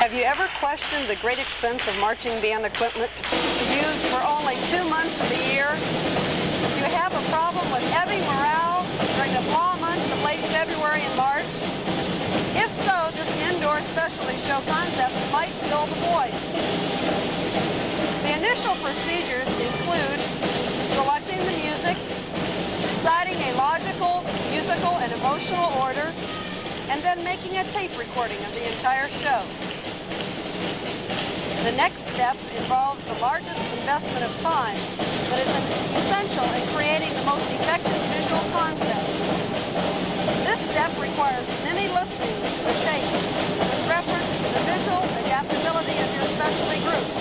Have you ever questioned the great expense of marching band equipment to use for only 2 months of the year? Do you have a problem with heavy morale during the thaw months of late February and March? If so, this indoor specialty show concept might fill the void. The initial procedures include selecting the music, deciding a logical, musical, and emotional order, and then making a tape recording of the entire show. The next step involves the largest investment of time, but is essential in creating the most effective visual concepts. This step requires many listenings to the tape with reference to the visual adaptability of your specialty groups.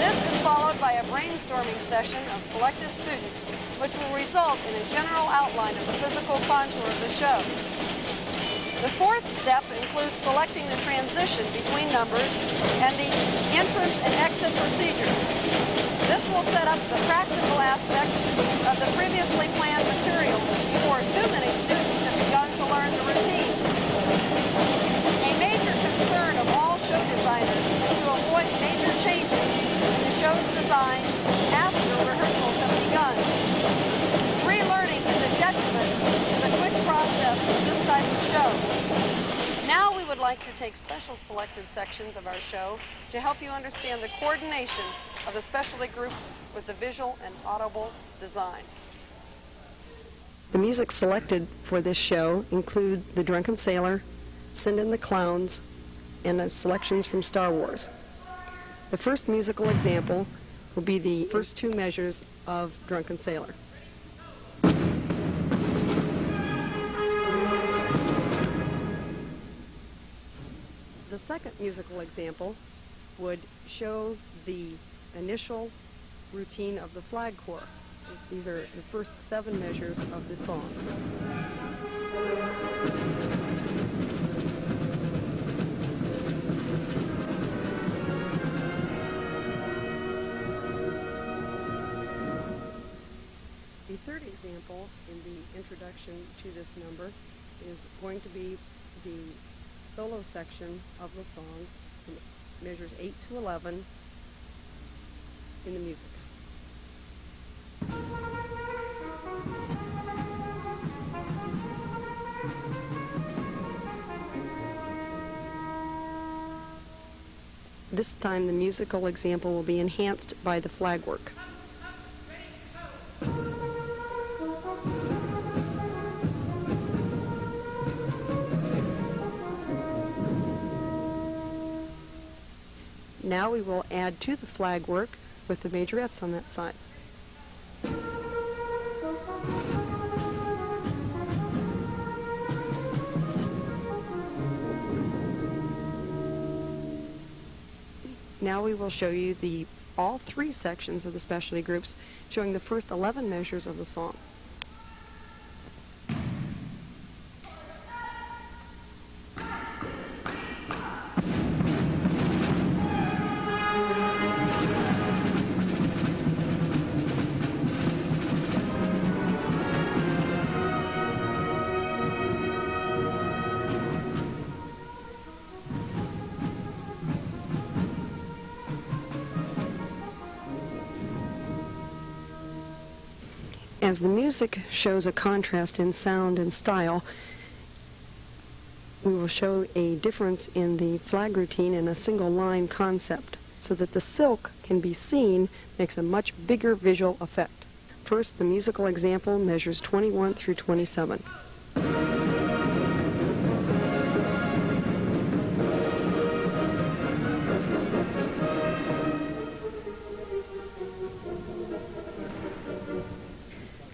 This is followed by a brainstorming session of selected students, which will result in a general outline of the physical contour of the show. The fourth step includes selecting the transition between numbers and the entrance and exit procedures. This will set up the practical aspects of the previously planned materials before too many students have begun to learn the routines. A major concern of all show designers is to avoid major changes in the show's design after rehearsals have begun. Relearning is a detriment to the quick process of this type of show. Now we would like to take special selected sections of our show to help you understand the coordination of the specialty groups with the visual and audible design. The music selected for this show include The Drunken Sailor, Send in the Clowns, and selections from Star Wars. The first musical example will be the first 2 measures of Drunken Sailor. The second musical example would show the initial routine of the flag corps. These are the first 7 measures of the song. The third example in the introduction to this number is going to be the solo section of the song, measures 8 to 11 in the music. This time the musical example will be enhanced by the flag work. Now we will add to the flag work with the majorettes on that side. Now we will show you all 3 sections of the specialty groups, showing the first 11 measures of the song. As the music shows a contrast in sound and style, we will show a difference in the flag routine in a single line concept, so that the silk can be seen makes a much bigger visual effect. First, the musical example measures 21 through 27.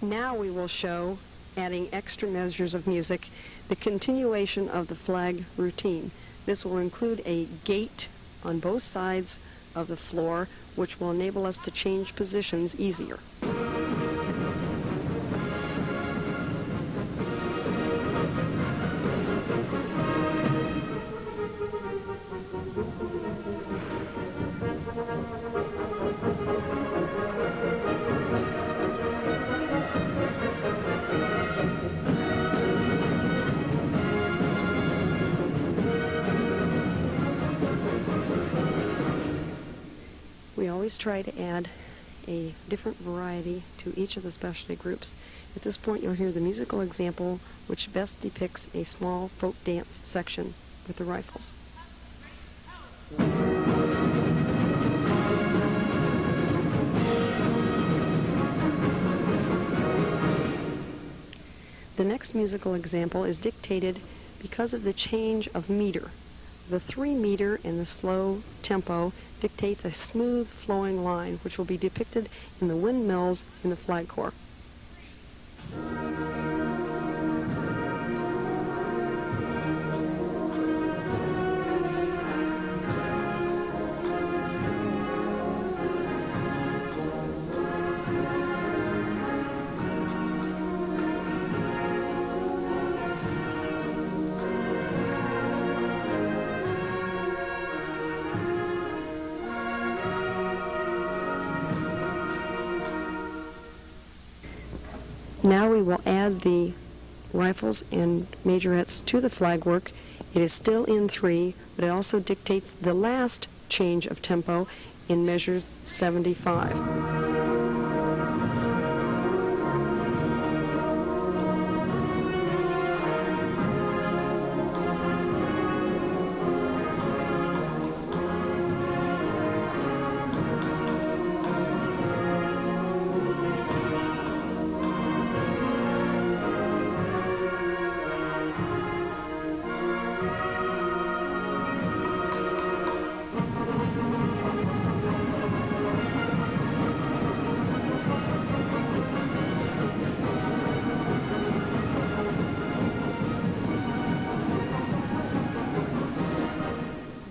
Now we will show, adding extra measures of music, the continuation of the flag routine. This will include a gate on both sides of the floor, which will enable us to change positions easier. always try to add a different variety to each of the specialty groups. At this point you'll hear the musical example which best depicts a small folk dance section with the rifles. The next musical example is dictated because of the change of meter. The 3 meter in the slow tempo dictates a smooth flowing line which will be depicted in the windmills in the flag corps. Now we will add the rifles and majorettes to the flag work. It is still in 3, but it also dictates the last change of tempo in measure 75.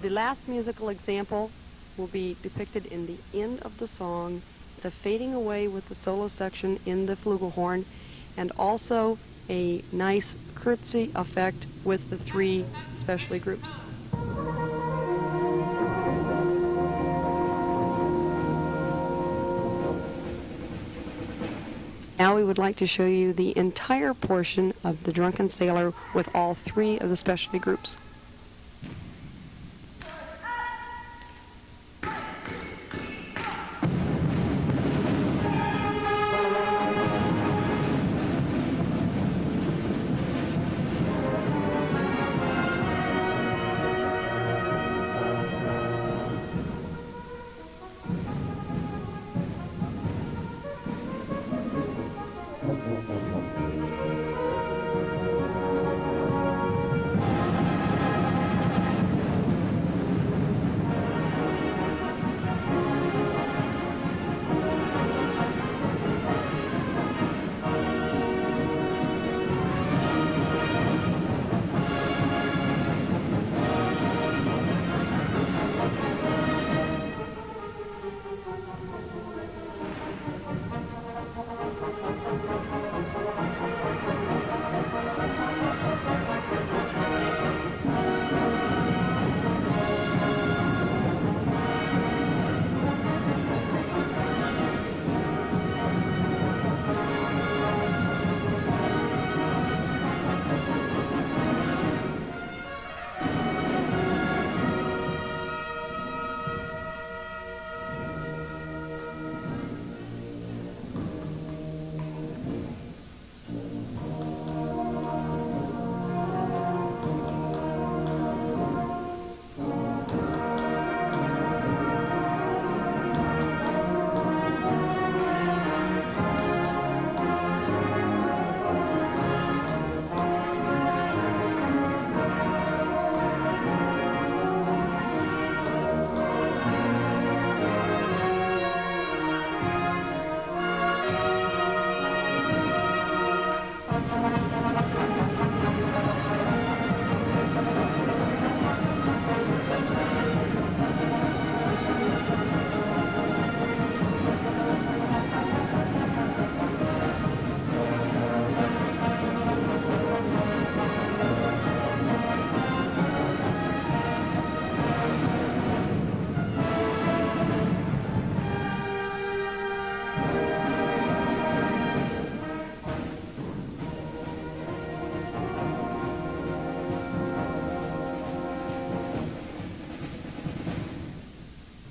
The last musical example will be depicted in the end of the song. It's a fading away with the solo section in the flugelhorn, and also a nice curtsy effect with the 3 specialty groups. Now we would like to show you the entire portion of the Drunken Sailor with all 3 of the specialty groups.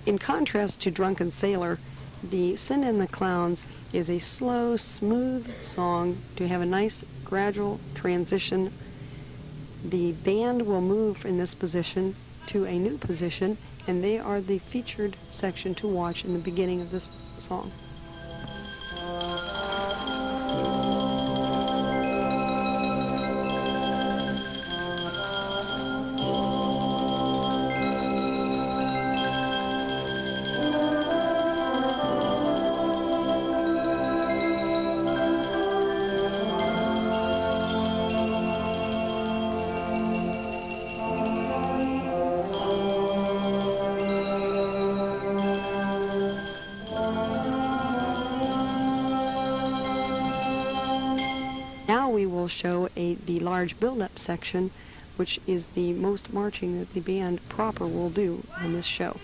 In contrast to Drunken Sailor, the Send in the Clowns is a slow, smooth song to have a nice gradual transition. The band will move in this position to a new position, and they are the featured section to watch in the beginning of this song. Now we will show the large build-up section, which is the most marching that the band proper will do in this show.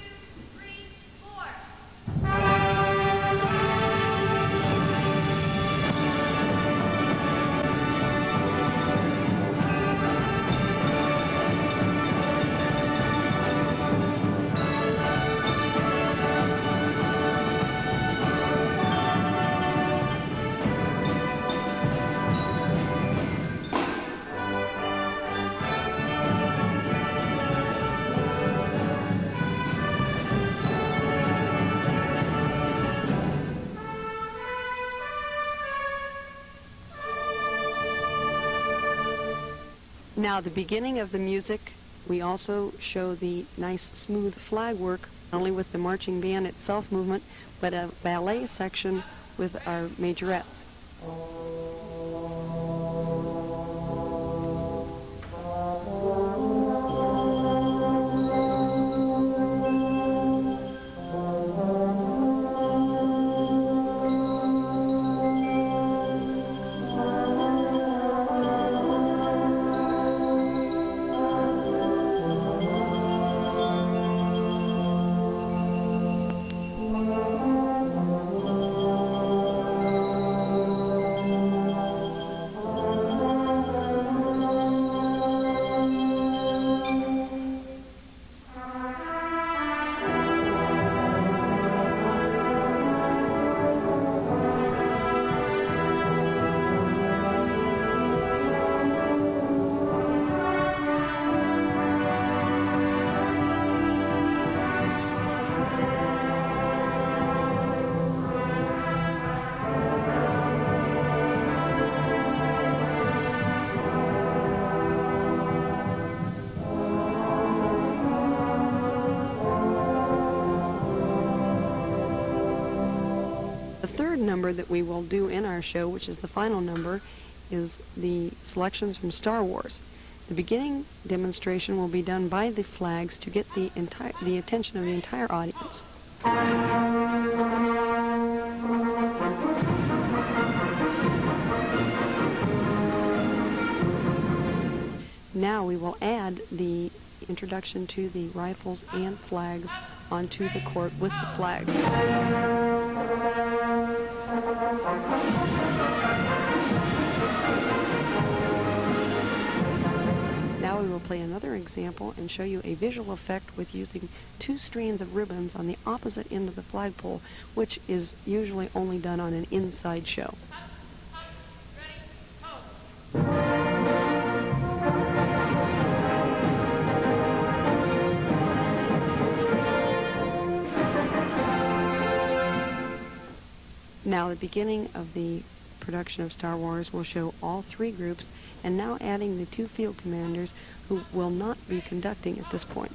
Now, the beginning of the music, we also show the nice smooth flag work, not only with the marching band itself movement, but a ballet section with our majorettes. The third number that we will do in our show, which is the final number, is the selections from Star Wars. The beginning demonstration will be done by the flags to get the attention of the entire audience. Now we will add the introduction to the rifles and flags onto the court with the flags. Now we will play another example and show you a visual effect with using 2 strands of ribbons on the opposite end of the flagpole, which is usually only done on an inside show. Now the beginning of the production of Star Wars will show all 3 groups, and now adding the 2 field commanders who will not be conducting at this point.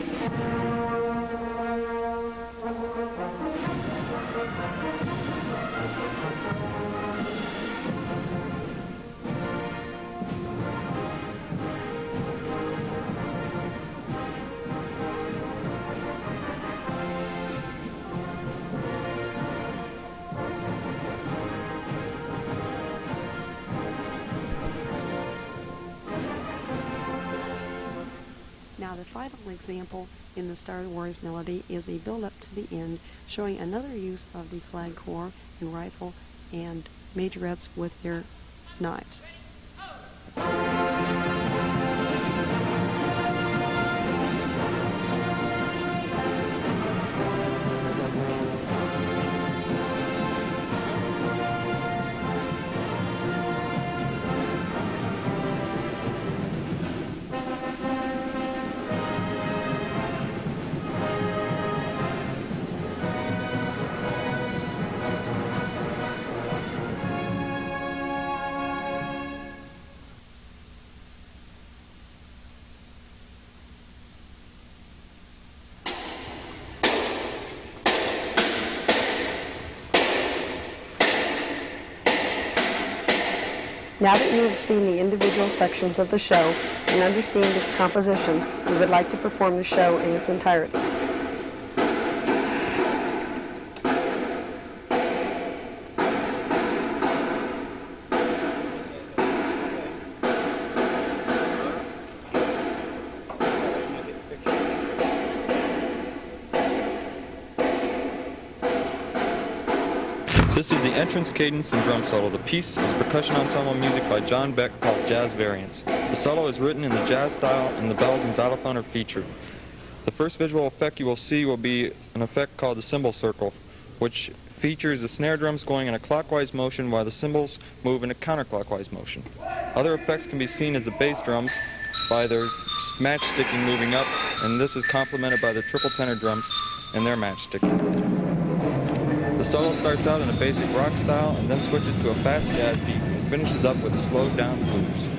Now the final example in the Star Wars melody is a build-up to the end, showing another use of the flag corps and rifle and majorettes with their knives. Now that you have seen the individual sections of the show and understand its composition, we would like to perform the show in its entirety. This is the entrance, cadence, and drum solo. The piece is percussion ensemble music by John Beck called Jazz Variants. The solo is written in the jazz style, and the bells and xylophone are featured. The first visual effect you will see will be an effect called the cymbal circle, which features the snare drums going in a clockwise motion while the cymbals move in a counterclockwise motion. Other effects can be seen as the bass drums by their matchsticking moving up, and this is complemented by the triple tenor drums and their matchsticking. The solo starts out in a basic rock style and then switches to a fast jazz beat and finishes up with a slowed down blues.